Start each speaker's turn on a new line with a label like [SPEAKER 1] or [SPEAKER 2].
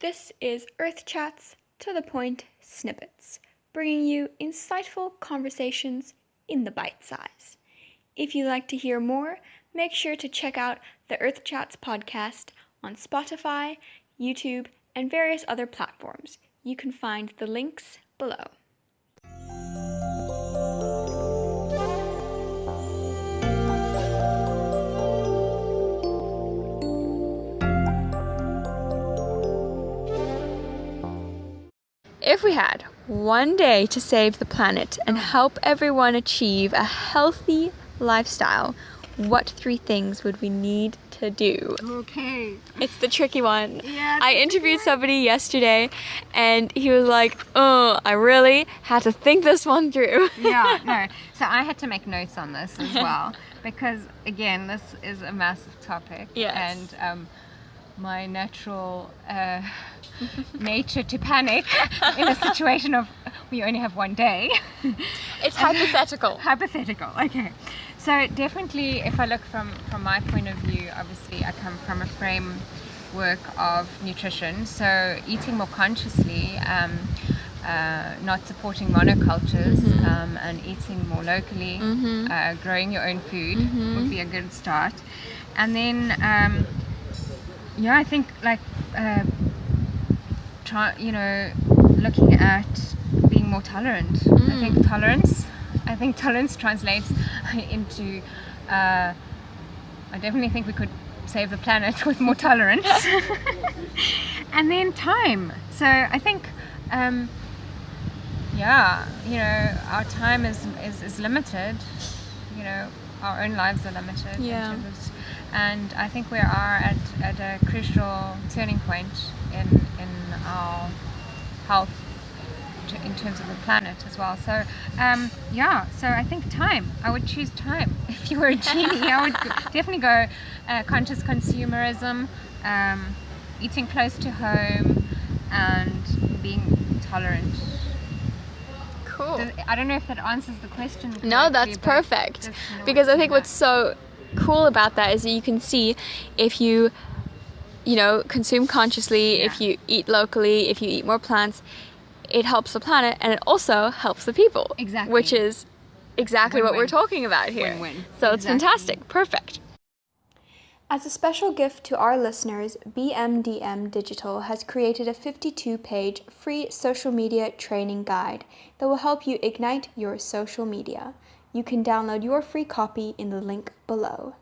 [SPEAKER 1] This is Earth Chats to the Point Snippets, bringing you insightful conversations in the bite size. If you'd like to hear more, make sure to check out the Earth Chats podcast on Spotify, YouTube, and various other platforms. You can find the links below. If we had one day to save the planet and help everyone achieve a healthy lifestyle, what 3 things would we need to do?
[SPEAKER 2] Okay.
[SPEAKER 1] It's the tricky one.
[SPEAKER 2] Yeah,
[SPEAKER 1] I interviewed somebody yesterday and he was like, oh, I really had to think this one through.
[SPEAKER 2] Yeah, no. So I had to make notes on this as well because, again, this is a massive topic.
[SPEAKER 1] Yes.
[SPEAKER 2] And my natural nature to panic in a situation of we only have one day.
[SPEAKER 1] It's hypothetical.
[SPEAKER 2] Hypothetical, okay. So definitely, if I look from my point of view, obviously I come from a framework of nutrition, so eating more consciously, not supporting monocultures, and eating more locally, growing your own food would be a good start. And then, I think like looking at being more tolerant. I think tolerance translates into I definitely think we could save the planet with more tolerance. And then time. So I think our time is limited. Our own lives are limited.
[SPEAKER 1] Yeah.
[SPEAKER 2] And I think we are at a crucial turning point in our health in terms of the planet as well. So so I think time. I would choose time. If you were a genie, I would definitely go conscious consumerism, eating close to home, and being tolerant.
[SPEAKER 1] Cool.
[SPEAKER 2] I don't know if that answers the question correctly.
[SPEAKER 1] No, that's perfect. Because I think what's so cool about that is that you can see if you consume consciously, if you eat locally, if you eat more plants, it helps the planet and it also helps the people.
[SPEAKER 2] Exactly.
[SPEAKER 1] Which is exactly
[SPEAKER 2] Win-win.
[SPEAKER 1] what we're talking about here.
[SPEAKER 2] Win-win.
[SPEAKER 1] So it's
[SPEAKER 2] Exactly.
[SPEAKER 1] fantastic. Perfect. As a special gift to our listeners, BMDM Digital has created a 52-page free social media training guide that will help you ignite your social media. You can download your free copy in the link below.